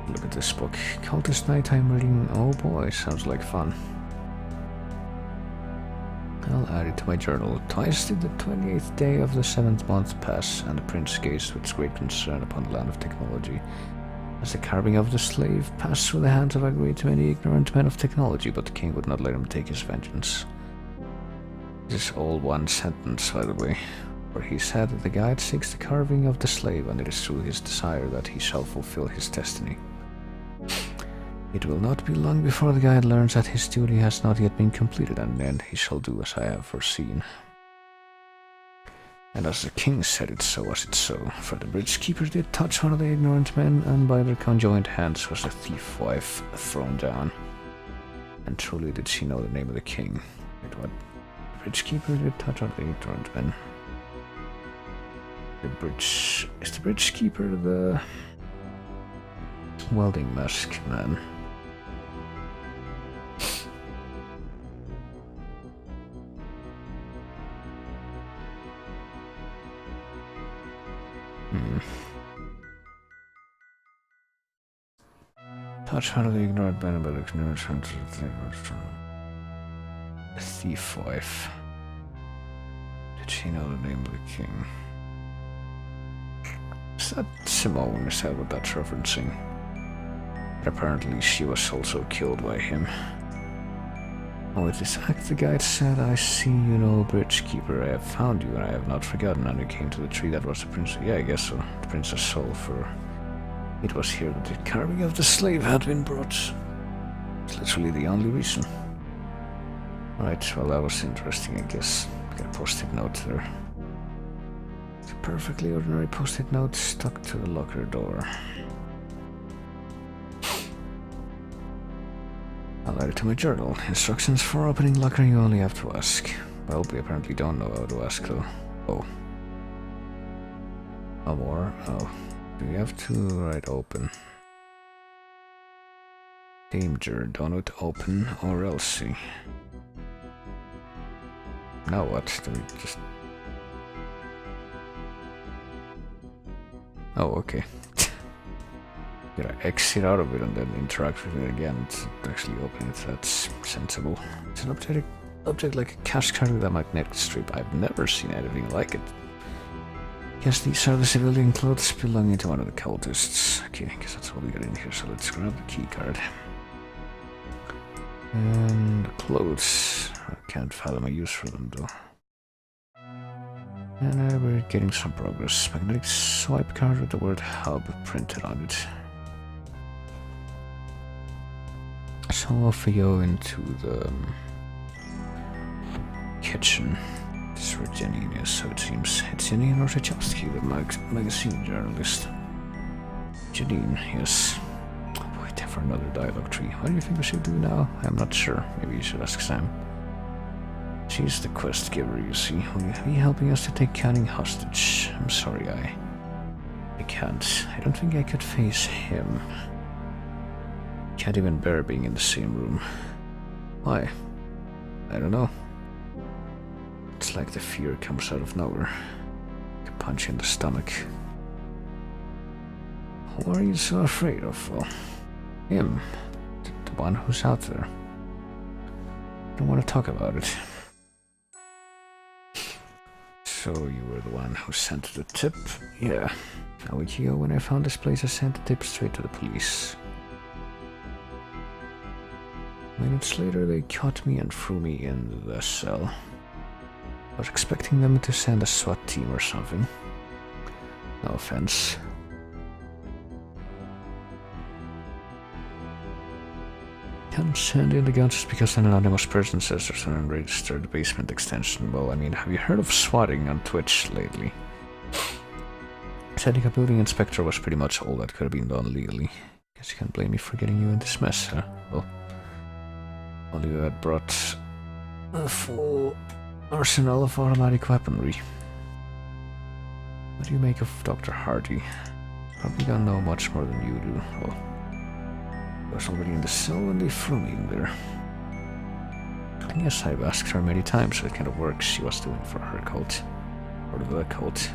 Look at this book. Cultist Nighttime Reading. Oh boy, sounds like fun. I'll add it to my journal. Twice did the 28th day of the 7th month pass, and the prince gazed with great concern upon the land of technology. As the carving of the slave passed through the hands of a great many ignorant men of technology, but the king would not let him take his vengeance. This is all one sentence, by the way, where he said that the guide seeks the carving of the slave, and it is through his desire that he shall fulfill his destiny. It will not be long before the guide learns that his duty has not yet been completed, and then he shall do as I have foreseen. And as the king said it, so was it so, for the bridge keeper did touch one of the ignorant men, and by their conjoined hands was the thief wife thrown down. And truly did she know the name of the king. Wait, what? The bridge keeper did touch one of the ignorant men. Is the bridge keeper the welding mask man? Touch one of the ignorant men about ignorance. Thief wife. Did she know the name of the king? Is that Simone? Is that what that's referencing? But apparently she was also killed by him. Oh, with this act the guide said, I see you know, bridge keeper, I have found you and I have not forgotten. And you came to the tree that was the prince. Yeah, I guess so. The princess soul, for it was here that the carving of the slave had been brought. It's literally the only reason. Right, well that was interesting, I guess. Got a post-it note there. It's a perfectly ordinary post-it note stuck to the locker door. I'll add it to my journal. Instructions for opening locker, you only have to ask. Well, we apparently don't know how to ask though. Oh. No more. Oh. Do we have to write open? Danger, donut open or else see. Now what? Do we just... Oh, okay. Gotta exit out of it and then interact with it again to actually open it. That's sensible. It's an object like a cash card with a magnetic strip. I've never seen anything like it. Guess these are the civilian clothes belonging to one of the cultists. Okay, I guess that's all we got in here, so let's grab the key card. And clothes. I can't fathom a use for them though. And we're getting some progress. Magnetic swipe card with the word hub printed on it. So off we go into the kitchen. This is where Janine is, so it seems. It's Janine Roshachowski, the magazine journalist. Janine, yes. Wait for another dialogue tree. What do you think we should do now? I'm not sure. Maybe you should ask Sam. She's the quest giver, you see. Will you be helping us to take Canning hostage? I'm sorry, I can't. I don't think I could face him. Can't even bear being in the same room. Why? I don't know. It's like the fear comes out of nowhere. Like a punch in the stomach. Who are you so afraid of? Well, him. The one who's out there. I don't want to talk about it. So you were the one who sent the tip? Yeah. A week ago when I found this place, I sent the tip straight to the police. Minutes later, they caught me and threw me in the cell. I was expecting them to send a SWAT team or something. No offense. Can't send in the guns just because an anonymous person says there's an unregistered basement extension. Well, I mean, have you heard of swatting on Twitch lately? Sending a building inspector was pretty much all that could have been done legally. Guess you can't blame me for getting you in this mess, huh? Well, only you had brought a full arsenal of automatic weaponry. What do you make of Dr. Hardy? Probably don't know much more than you do. Well, I was already in the cell when they threw me in there. And yes, I've asked her many times what kind of work she was doing for her cult. Or the cult.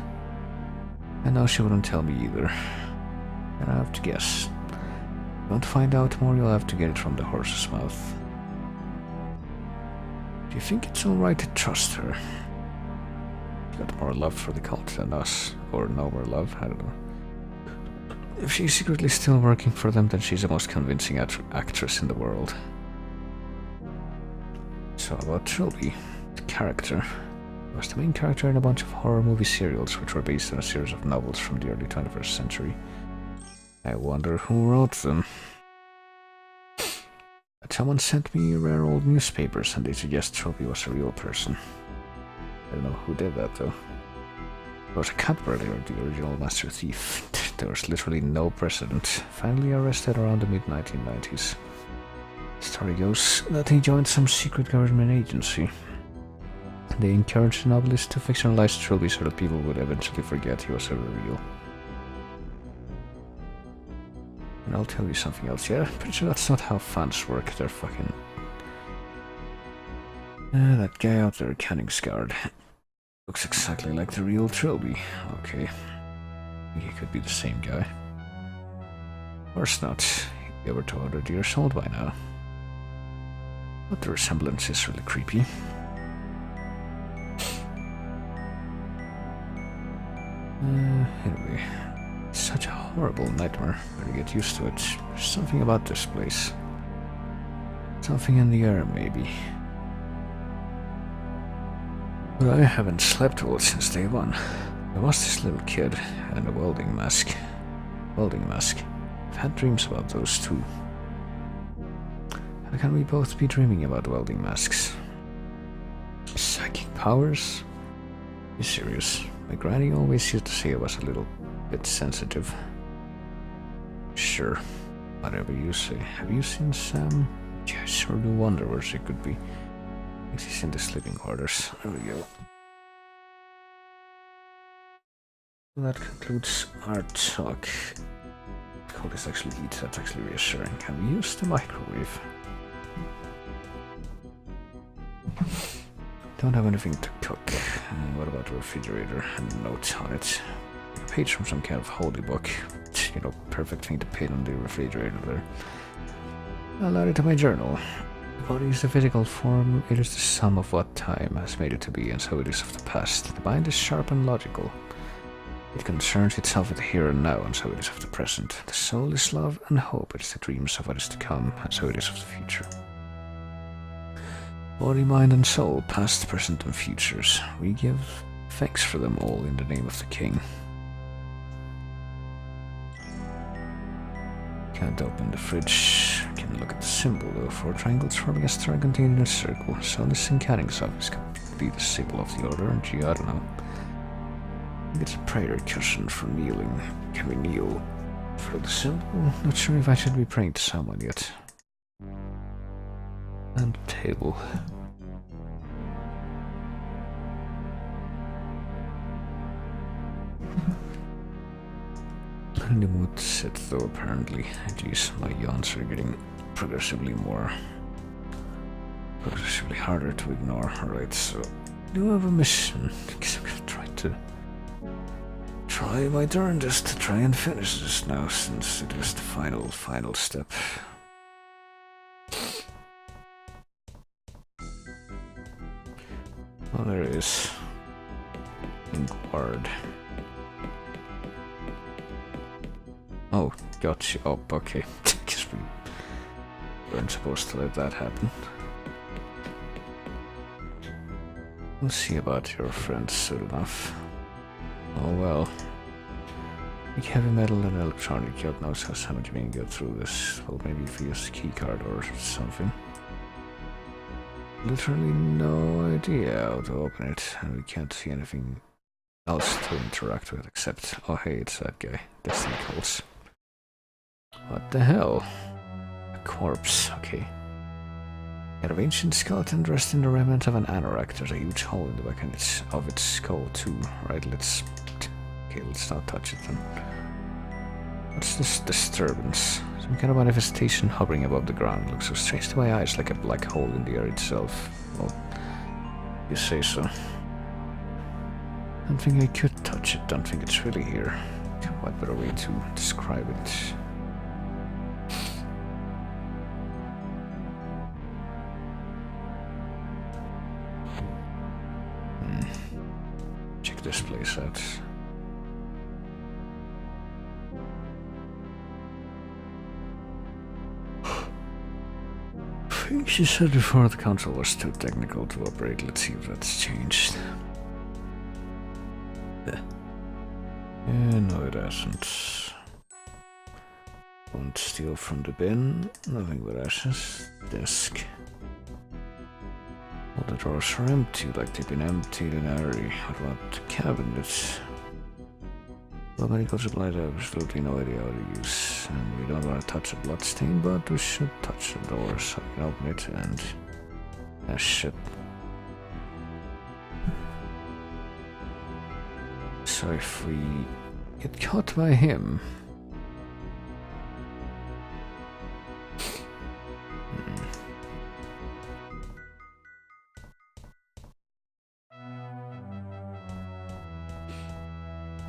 And now she wouldn't tell me either. And I have to guess. If you want to find out more, you'll have to get it from the horse's mouth. Do you think it's alright to trust her? You got more love for the cult than us. Or no more love, I don't know. If she's secretly still working for them, then she's the most convincing actress in the world. So about Trilby, the character. He was the main character in a bunch of horror movie serials, which were based on a series of novels from the early 21st century. I wonder who wrote them. But someone sent me rare old newspapers, and they suggest Trilby was a real person. I don't know who did that, though. Was a Cadbury or the original master thief. There was literally no precedent. Finally arrested around the mid-1990s. Story goes that he joined some secret government agency. They encouraged the novelist to fictionalize Trilby so that people would eventually forget he was ever real. And I'll tell you something else, yeah? Pretty sure that's not how fans work. They're fucking... that guy out there, Canning's guard. Looks exactly like the real Trilby. Okay. I think he could be the same guy. Of course not. He's over 200 years old by now. But the resemblance is really creepy. Anyway. It's such a horrible nightmare. Better get used to it. There's something about this place. Something in the air, maybe. But I haven't slept well since day one. There was this little kid and a welding mask. I've had dreams about those too. How can we both be dreaming about welding masks? Psychic powers? Be serious. My granny always used to say I was a little bit sensitive. Sure. Whatever you say. Have you seen Sam? Yeah, I sure do wonder where she could be. He's in the sleeping quarters. There we go. That concludes our talk. Oh, this actually eats. That's actually reassuring. Can we use the microwave? Don't have anything to cook. What about the refrigerator and notes on it? A page from some kind of holy book. You know, perfect thing to pin on the refrigerator there. I'll add it to my journal. The body is the physical form. It is the sum of what time has made it to be, and so it is of the past. The mind is sharp and logical. It concerns itself with the here and now, and so it is of the present. The soul is love and hope. It is the dreams of what is to come, and so it is of the future. Body, mind, and soul, past, present, and futures. We give thanks for them all in the name of the King. Can't open the fridge. Can look at the symbol though. 4 triangles forming a star contained in a circle. So this in Canning's office could be the symbol of the order. Gee, I don't know. I think it's a prayer cushion for kneeling. Can we kneel for the symbol? Not sure if I should be praying to someone yet. And a table. In the mood to sit though, apparently. Jeez, my yawns are getting progressively harder to ignore. Alright, so do I have a mission? Because I'm gonna try my darndest to try and finish this now, since it is the final step. Oh, there it is. Inkward. Oh, gotcha. Oh, okay. Guess we weren't supposed to let that happen. We'll see about your friends soon enough. Oh well. Big heavy metal and electronic. God knows how someone can get through this. Well, maybe if we use a key card or something. Literally no idea how to open it, and we can't see anything else to interact with except, oh hey, it's that guy. Destiny calls. What the hell? A corpse, okay. An ancient skeleton dressed in the remnant of an anorak. There's a huge hole in the back of its skull too. Right, let's not touch it then. What's this disturbance? Some kind of manifestation hovering above the ground. It looks so strange to my eyes, like a black hole in the air itself. Well, you say so. Don't think I could touch it, don't think it's really here. What better way to describe it? Check this place out. I think she said before the console was too technical to operate. Let's see if that's changed. Yeah, no it hasn't. Won't steal from the bin. Nothing but ashes. Desk. All the drawers are empty, like they've been emptied in a hurry. What about the cabinets? Well, medical supplies I have absolutely no idea how to use. And we don't want to touch a bloodstain, but we should touch the door so we can open it and... ah, shit. So if we get caught by him...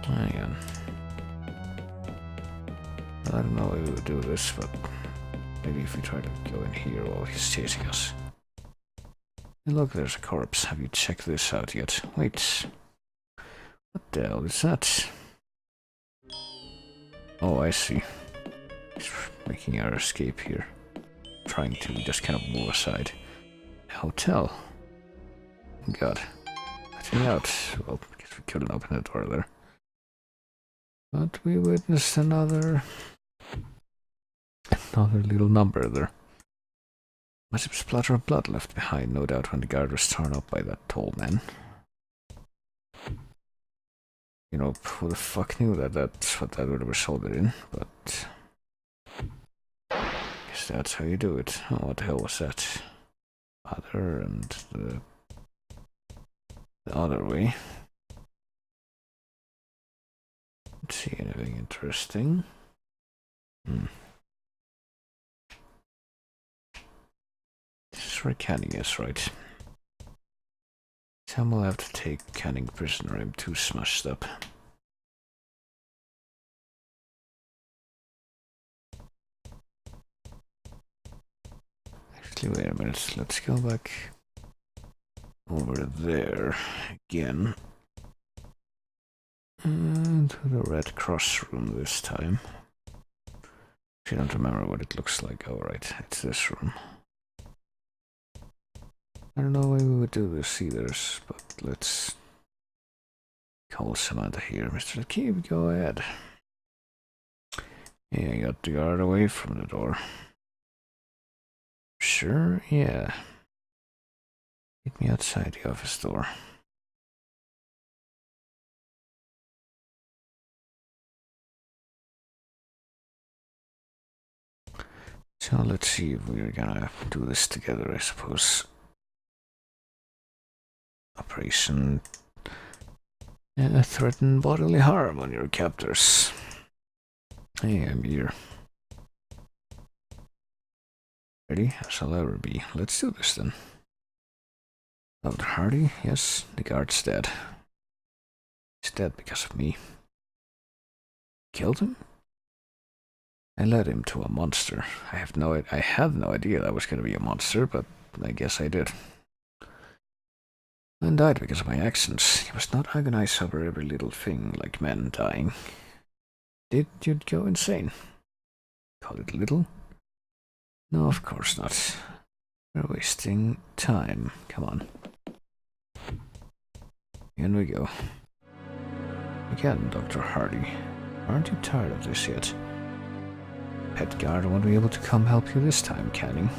Hang on. I don't know how we would do this, but maybe if we try to go in here while he's chasing us. Hey, look, there's a corpse. Have you checked this out yet? Wait. What the hell is that? Oh, I see. He's making our escape here. Trying to just kind of move aside. Hotel. God. Let me out. Well, I guess we couldn't open the door there. But we witnessed another little number there. Massive splatter of blood left behind, no doubt when the guard was torn up by that tall man. You know, who the fuck knew that that's what that would have resulted in, but... guess that's how you do it. Oh, what the hell was that? Father deeper and the other way. Let's see anything interesting. This is where Canning is, right? Sam will have to take Canning prisoner. I'm too smashed up. Actually, wait a minute. Let's go back over there again. And to the Red Cross room this time. I don't remember what it looks like. Oh, right, it's this room. I don't know why we would do this either, but let's call Samantha here. Mr. Lakeeb, go ahead. Yeah, you got the guard away from the door. Sure, yeah. Meet me outside the office door. So let's see if we're gonna do this together, I suppose. Operation threaten bodily harm on your captors. Hey, I'm here. Ready as I'll ever be. Let's do this then. Dr. Hardy, yes, the guard's dead. He's dead because of me. Killed him? I led him to a monster. I had no idea that was going to be a monster, but I guess I did. And died because of my actions. He must not agonize over every little thing like men dying. Did you go insane? Call it little? No, of course not. We're wasting time. Come on. In we go. Again, Dr. Hardy. Aren't you tired of this yet? Pet guard won't be able to come help you this time, Canning.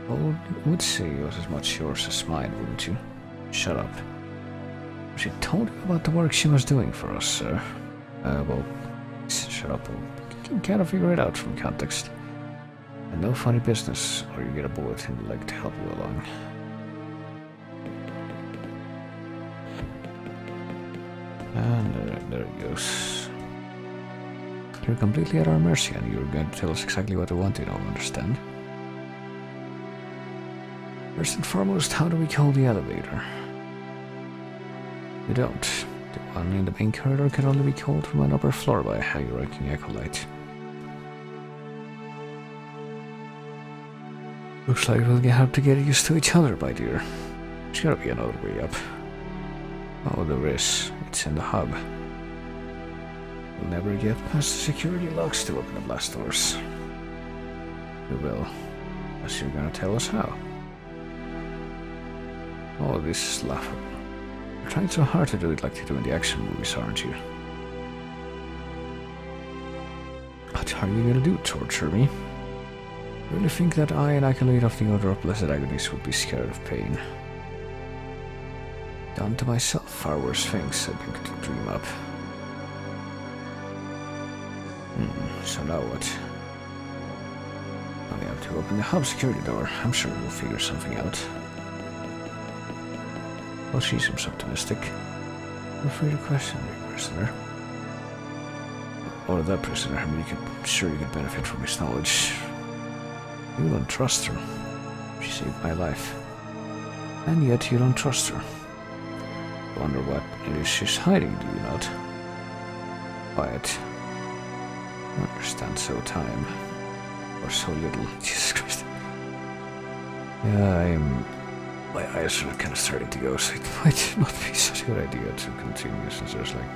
Well, I would say it was as much yours as mine, wouldn't you? Shut up. She told you about the work she was doing for us, sir. Well, shut up. You can kind of figure it out from context. And no funny business, or you get a bullet in the leg to help you along. And there he goes. You're completely at our mercy, and you're going to tell us exactly what we want, you don't understand? First and foremost, how do we call the elevator? We don't. The one in the main corridor can only be called from an upper floor by a high-ranking acolyte. Looks like we'll have to get used to each other, my dear. There's gotta be another way up. Oh, there is. It's in the hub. We'll never get past the security locks to open the blast doors. We will. Unless you're gonna tell us how. Oh, this is laughable. You're trying so hard to do it like they do in the action movies, aren't you? What are you gonna do, torture me? Really think that I, an acolyte of the Order of Blessed Agonies, would be scared of pain? Done to myself far worse things I've been to dream up. So now what? Now we have to open the hub security door. I'm sure we'll figure something out. Well, she seems optimistic. Feel free to question me, prisoner. Or that prisoner. I mean, you could benefit from his knowledge. You don't trust her. She saved my life. And yet you don't trust her. Wonder what it is she's hiding, do you not? Quiet. I understand so time. Or so little. Jesus Christ. Yeah, my eyes are kind of starting to go, so it might not be such a good idea to continue, since there's like,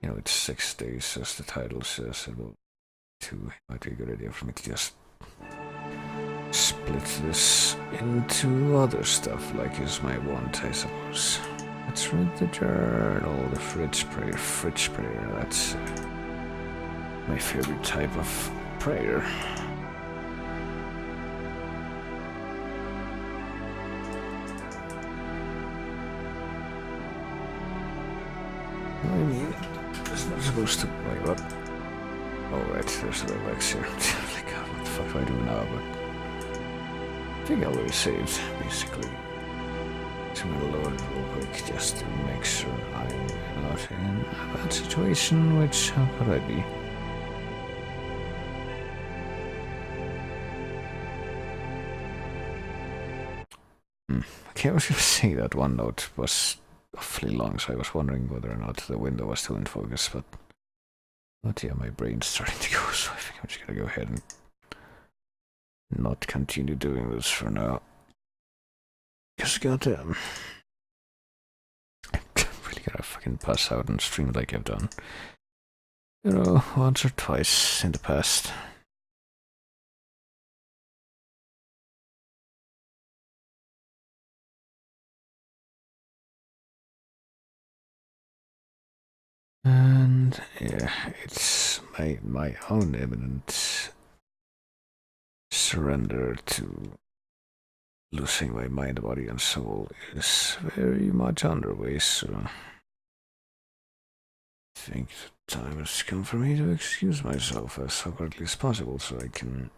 you know, it's 6 days, as the title says. It might be a good idea for me to just split this into other stuff, like is my want, I suppose. Let's read the journal, the fridge prayer, that's my favorite type of prayer. I mean, it's not supposed to wait up. Oh right, there's a little X here. Like, what the fuck do I do now? But I think I already saved, basically. So I'm gonna load it real quick just to make sure I'm not in a bad situation, which, how could I be? Okay, I was gonna say that one note was awfully long, so I was wondering whether or not the window was still in focus, but yeah, my brain's starting to go, so I think I'm just gonna go ahead and not continue doing this for now. Because goddamn, I'm really gonna fucking pass out and stream like I've done, you know, once or twice in the past. And yeah, it's my own imminent surrender to losing my mind, body, and soul is very much underway, so I think the time has come for me to excuse myself as awkwardly as possible so I can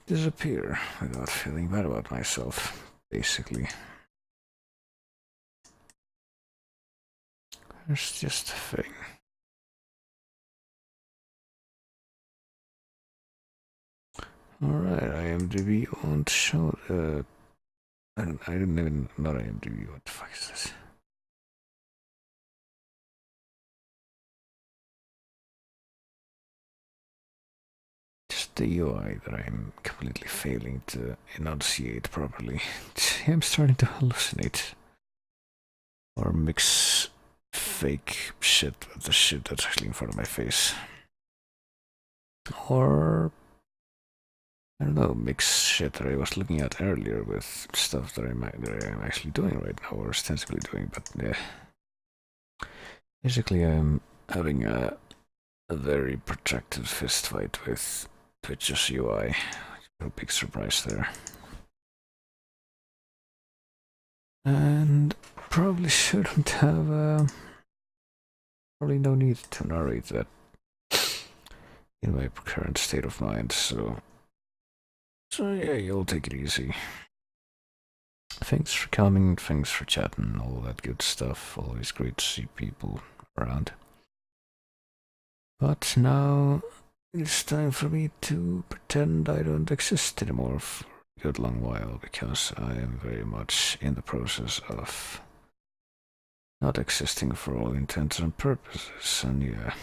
disappear without feeling bad about myself, basically. There's just a thing. Alright, IMDb won't show I didn't even know IMDb. What the fuck is this? Just the UI that I'm completely failing to enunciate properly. I'm starting to hallucinate. Or mix fake shit with the shit that's actually in front of my face. Or I don't know, mix shit that I was looking at earlier with stuff that I'm actually doing right now, or ostensibly doing, but yeah. Basically, I'm having a very protracted fist fight with Twitch's UI. No big surprise there. And probably shouldn't have, probably no need to narrate that in my current state of mind, so yeah, you'll take it easy. Thanks for coming, thanks for chatting, all that good stuff. Always great to see people around. But now it's time for me to pretend I don't exist anymore for a good long while, because I am very much in the process of not existing for all intents and purposes, and yeah.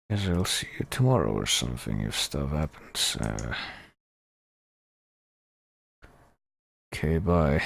Guess I'll see you tomorrow or something if stuff happens. Okay, bye.